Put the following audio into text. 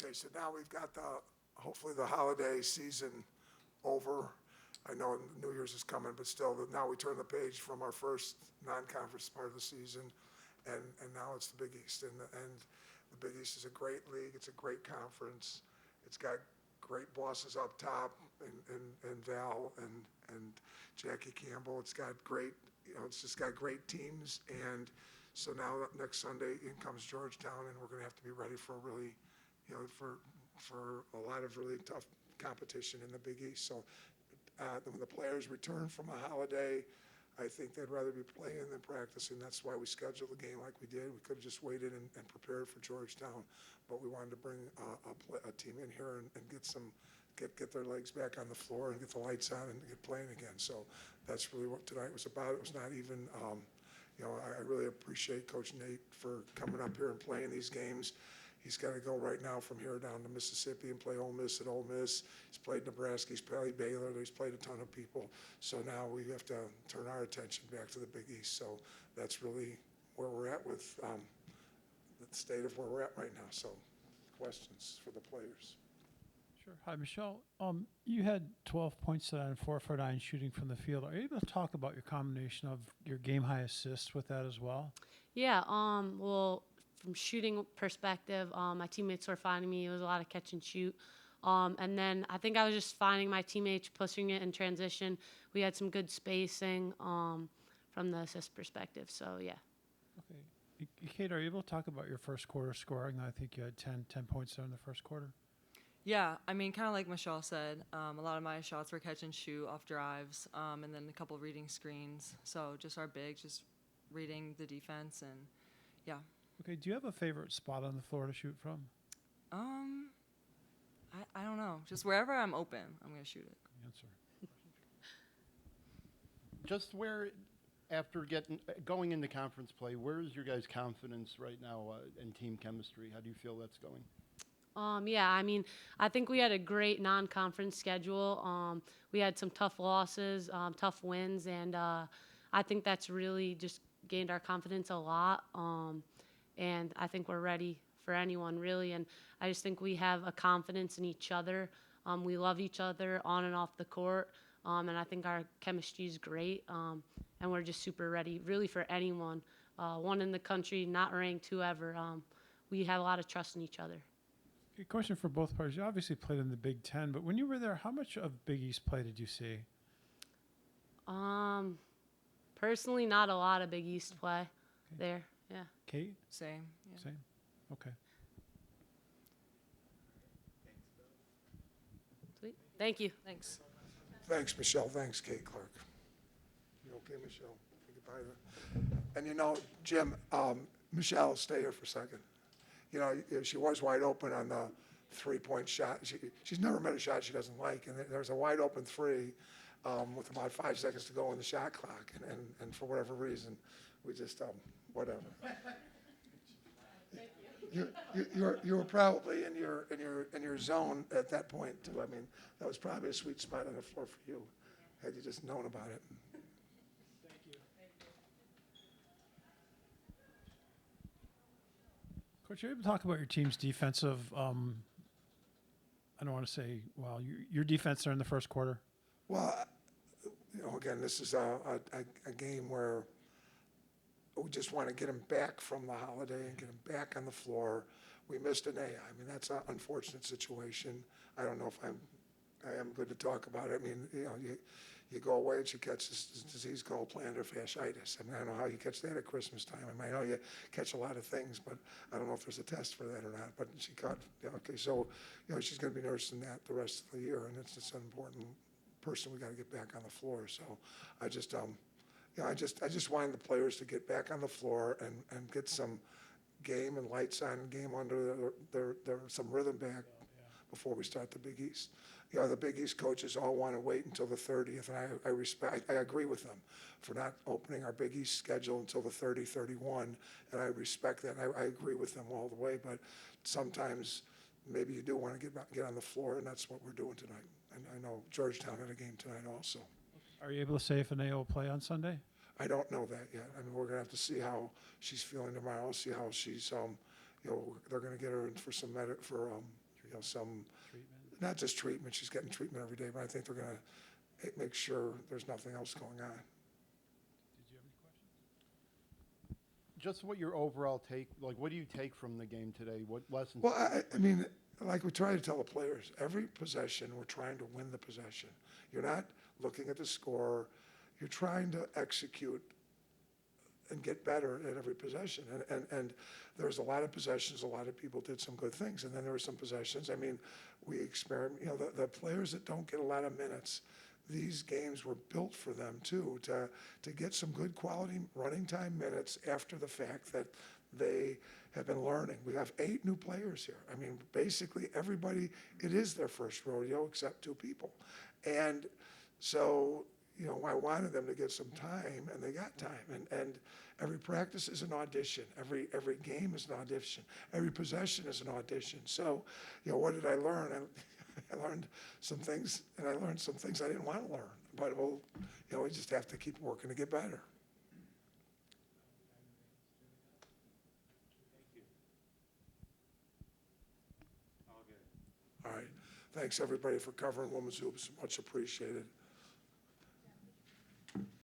Okay, so now we've got hopefully the holiday season over. I know New Year's is coming, but still, now we turn the page from our first non-conference part of the season, and now it's the Big East. And the Big East is a great league. It's a great conference. It's got great bosses up top, and Val and Jackie Campbell. It's got great, it's just got great teams. And so now next Sunday in comes Georgetown, and we're going to have to be ready for really, for a lot of really tough competition in the Big East. So when the players return from a holiday, I think they'd rather be playing than practicing. That's why we scheduled the game like we did. We could have just waited and prepared for Georgetown, but we wanted to bring a team in here and get their legs back on the floor and get the lights on and get playing again. So that's really what tonight was about. It was not even, I really appreciate Coach Nate for coming up here and playing these games. He's got to go right now from here down to Mississippi and play Ole Miss at Ole Miss. He's played Nebraska. He's played Baylor. He's played a ton of people. So now we have to turn our attention back to the Big East. So that's really where we're at with the state of where we're at right now. So questions for the players. Sure. Hi, Michelle. You had 12 points tonight and 4 for 9 shooting from the field. Are you able to talk about your combination of your game-high assists with that as well? Yeah, well, from shooting perspective, my teammates were finding me. It was a lot of catch and shoot. And then I think I was just finding my teammates, pushing it in transition. We had some good spacing from the assist perspective. So, yeah. Okay. Kate, are you able to talk about your first quarter scoring? I think you had 10 points there in the first quarter. Yeah, I mean, kind of like Michelle said, a lot of my shots were catch and shoot off drives, and then a couple reading screens. So just our bigs, just reading the defense, and yeah. Okay, do you have a favorite spot on the floor to shoot from? I don't know. Just wherever I'm open, I'm going to shoot it. Good answer. Just where, after going into conference play, where is your guys' confidence right now in team chemistry? How do you feel that's going? Yeah, I mean, I think we had a great non-conference schedule. We had some tough losses, tough wins, and I think that's really just gained our confidence a lot. And I think we're ready for anyone, really. And I just think we have a confidence in each other. We love each other on and off the court, and I think our chemistry is great. And we're just super ready, really, for anyone, one in the country, not ranked, whoever. We have a lot of trust in each other. A question for both parties. You obviously played in the Big Ten, but when you were there, how much of Big East play did you see? Personally, not a lot of Big East play there. Yeah. Kate? Same. Yeah. Same? Okay. Sweet. Thank you. Thanks. Thanks, Michelle. Thanks, Kate Clarke. You okay, Michelle? Say goodbye to. And Jim, Michelle, stay here for a second. She was wide open on the three-point shot. She's never met a shot she doesn't like, and there was a wide open three with about 5 seconds to go on the shot clock, and for whatever reason, we just whatever. You were probably in your zone at that point too. I mean, that was probably a sweet spot on the floor for you, had you just known about it. Coach, you're able to talk about your team's defensive, I don't want to say, well, your defense there in the first quarter? Well, again, this is a game where we just want to get them back from the holiday and get them back on the floor. We missed an A. I mean, that's an unfortunate situation. I don't know if I am good to talk about it. I mean, you go away and she catches this disease called plantar fasciitis. I mean, I don't know how you catch that at Christmas time. I mean, I know you catch a lot of things, but I don't know if there's a test for that or not. But she caught, okay, so, she's going to be nursing that the rest of the year, and it's just an important person we got to get back on the floor. So I just, I just wanted the players to get back on the floor and get some game and lights on, game under their some rhythm back before we start the Big East. The Big East coaches all want to wait until the 30th, and I agree with them for not opening our Big East schedule until the 30-31, and I respect that. I agree with them all the way, but sometimes maybe you do want to get on the floor, and that's what we're doing tonight. And I know Georgetown had a game tonight also. Are you able to say if an A will play on Sunday? I don't know that yet. I mean, we're going to have to see how she's feeling tomorrow, see how she's, they're going to get her in for some some, Treatment. not just treatment, she's getting treatment every day, but I think they're gonna make sure there's nothing else going on. Did you have any questions? Just what your overall take, like, what do you take from the game today? What lessons? Well, I mean, like we try to tell the players, every possession, we're trying to win the possession. You're not looking at the score, you're trying to execute and get better at every possession. And there's a lot of possessions, a lot of people did some good things. And then there were some possessions, I mean, we experiment, the players that don't get a lot of minutes, these games were built for them too, to get some good quality running time minutes after the fact that they have been learning. We have 8 new players here. I mean, basically everybody, it is their first rodeo except 2 people. And so, I wanted them to get some time, and they got time. And every practice is an audition. Every game is an audition. Every possession is an audition. So, what did I learn? I learned some things, and I learned some things I didn't want to learn. But we just have to keep working to get better. All right. Thanks, everybody, for covering women's hoops. Much appreciated.